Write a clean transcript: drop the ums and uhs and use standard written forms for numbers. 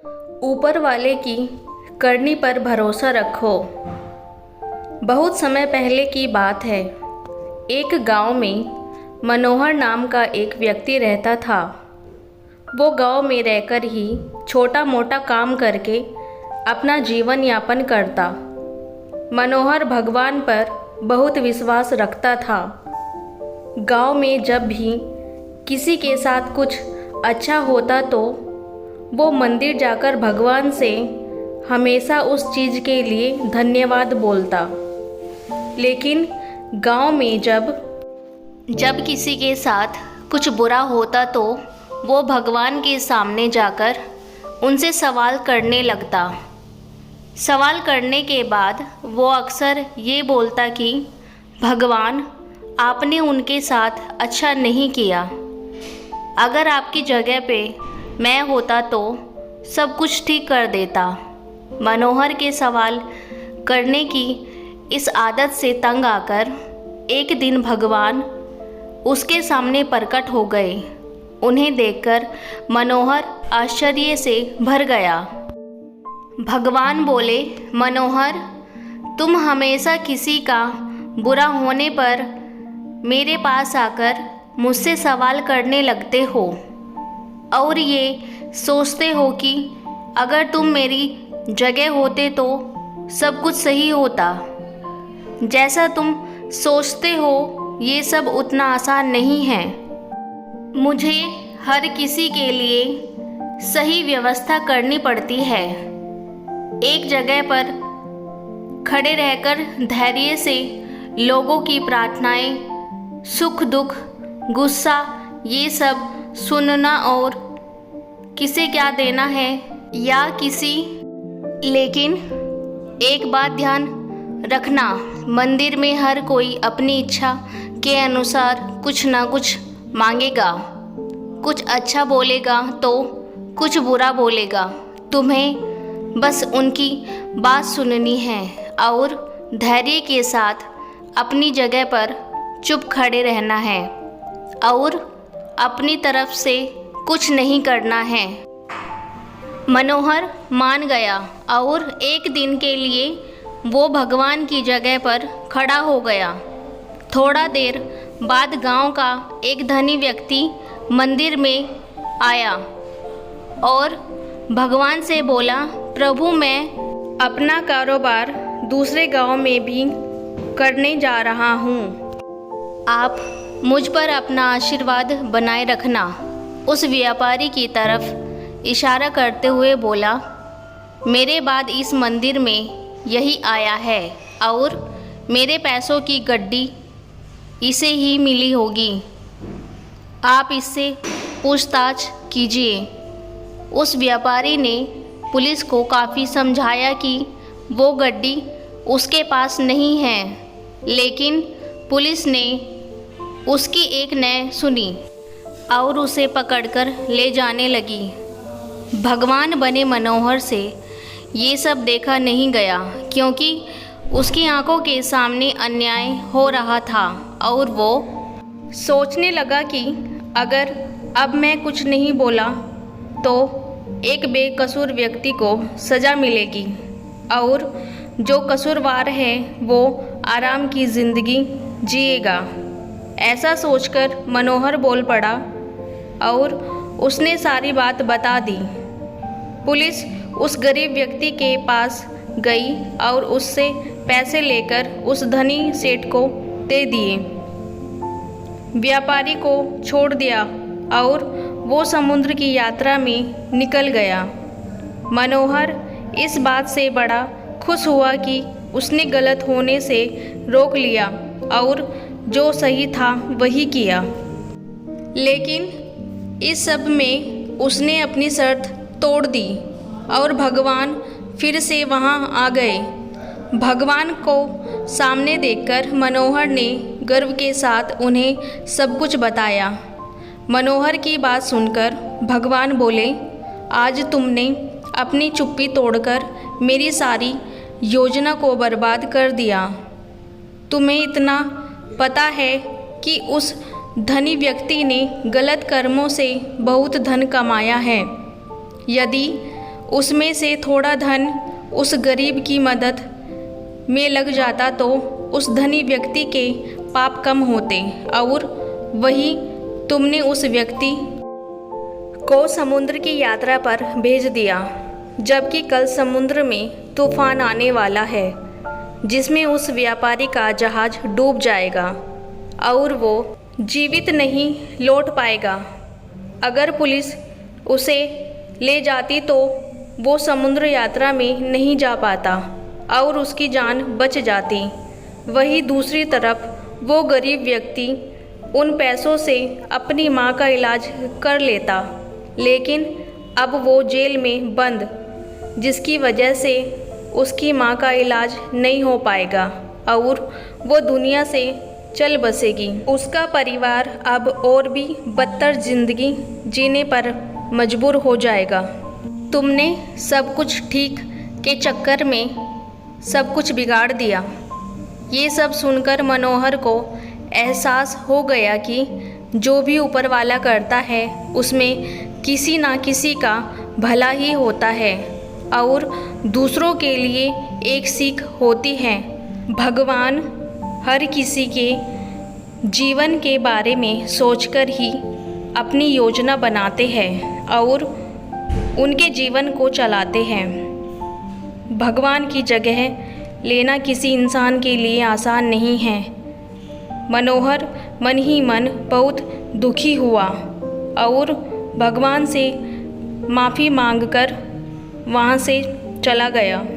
ऊपर वाले की करनी पर भरोसा रखो। बहुत समय पहले की बात है। एक गांव में मनोहर नाम का एक व्यक्ति रहता था। वो गांव में रहकर ही छोटा मोटा काम करके अपना जीवन यापन करता। मनोहर भगवान पर बहुत विश्वास रखता था। गांव में जब भी किसी के साथ कुछ अच्छा होता तो वो मंदिर जाकर भगवान से हमेशा उस चीज़ के लिए धन्यवाद बोलता। लेकिन गांव में जब किसी के साथ कुछ बुरा होता तो वो भगवान के सामने जाकर उनसे सवाल करने लगता। सवाल करने के बाद वो अक्सर ये बोलता कि भगवान, आपने उनके साथ अच्छा नहीं किया। अगर आपकी जगह पे मैं होता तो सब कुछ ठीक कर देता। मनोहर के सवाल करने की इस आदत से तंग आकर एक दिन भगवान उसके सामने प्रकट हो गए। उन्हें देखकर मनोहर आश्चर्य से भर गया। भगवान बोले, मनोहर, तुम हमेशा किसी का बुरा होने पर मेरे पास आकर मुझसे सवाल करने लगते हो और ये सोचते हो कि अगर तुम मेरी जगह होते तो सब कुछ सही होता। जैसा तुम सोचते हो ये सब उतना आसान नहीं है। मुझे हर किसी के लिए सही व्यवस्था करनी पड़ती है। एक जगह पर खड़े रहकर धैर्य से लोगों की प्रार्थनाएं, सुख दुख, गुस्सा ये सब सुनना और किसे क्या देना है या किसी। लेकिन एक बात ध्यान रखना, मंदिर में हर कोई अपनी इच्छा के अनुसार कुछ ना कुछ मांगेगा। कुछ अच्छा बोलेगा तो कुछ बुरा बोलेगा। तुम्हें बस उनकी बात सुननी है और धैर्य के साथ अपनी जगह पर चुप खड़े रहना है और अपनी तरफ से कुछ नहीं करना है। मनोहर मान गया और एक दिन के लिए वो भगवान की जगह पर खड़ा हो गया। थोड़ा देर बाद गांव का एक धनी व्यक्ति मंदिर में आया और भगवान से बोला, प्रभु, मैं अपना कारोबार दूसरे गांव में भी करने जा रहा हूँ। आप मुझ पर अपना आशीर्वाद बनाए रखना। उस व्यापारी की तरफ इशारा करते हुए बोला, मेरे बाद इस मंदिर में यही आया है और मेरे पैसों की गड्डी इसे ही मिली होगी। आप इससे पूछताछ कीजिए। उस व्यापारी ने पुलिस को काफ़ी समझाया कि वो गड्डी उसके पास नहीं है, लेकिन पुलिस ने उसकी एक न सुनी और उसे पकड़कर ले जाने लगी। भगवान बने मनोहर से ये सब देखा नहीं गया क्योंकि उसकी आंखों के सामने अन्याय हो रहा था और वो सोचने लगा कि अगर अब मैं कुछ नहीं बोला तो एक बेकसूर व्यक्ति को सज़ा मिलेगी और जो कसूरवार है वो आराम की ज़िंदगी जिएगा। ऐसा सोचकर मनोहर बोल पड़ा और उसने सारी बात बता दी। पुलिस उस गरीब व्यक्ति के पास गई और उससे पैसे लेकर उस धनी सेठ को दे दिए। व्यापारी को छोड़ दिया और वो समुद्र की यात्रा में निकल गया। मनोहर इस बात से बड़ा खुश हुआ कि उसने गलत होने से रोक लिया और जो सही था वही किया। लेकिन इस सब में उसने अपनी शर्त तोड़ दी और भगवान फिर से वहाँ आ गए। भगवान को सामने देखकर मनोहर ने गर्व के साथ उन्हें सब कुछ बताया। मनोहर की बात सुनकर भगवान बोले, आज तुमने अपनी चुप्पी तोड़कर मेरी सारी योजना को बर्बाद कर दिया। तुम्हें इतना पता है कि उस धनी व्यक्ति ने गलत कर्मों से बहुत धन कमाया है। यदि उसमें से थोड़ा धन उस गरीब की मदद में लग जाता तो उस धनी व्यक्ति के पाप कम होते, और वही तुमने उस व्यक्ति को समुद्र की यात्रा पर भेज दिया, जबकि कल समुद्र में तूफान आने वाला है जिसमें उस व्यापारी का जहाज डूब जाएगा और वो जीवित नहीं लौट पाएगा। अगर पुलिस उसे ले जाती तो वो समुद्र यात्रा में नहीं जा पाता और उसकी जान बच जाती। वहीं दूसरी तरफ वो गरीब व्यक्ति उन पैसों से अपनी माँ का इलाज कर लेता, लेकिन अब वो जेल में बंद, जिसकी वजह से उसकी माँ का इलाज नहीं हो पाएगा और वो दुनिया से चल बसेगी। उसका परिवार अब और भी बदतर जिंदगी जीने पर मजबूर हो जाएगा। तुमने सब कुछ ठीक के चक्कर में सब कुछ बिगाड़ दिया। ये सब सुनकर मनोहर को एहसास हो गया कि जो भी ऊपर वाला करता है उसमें किसी ना किसी का भला ही होता है और दूसरों के लिए एक सीख होती है। भगवान हर किसी के जीवन के बारे में सोचकर ही अपनी योजना बनाते हैं और उनके जीवन को चलाते हैं। भगवान की जगह लेना किसी इंसान के लिए आसान नहीं है। मनोहर मन ही मन बहुत दुखी हुआ और भगवान से माफ़ी मांगकर वहाँ से चला गया।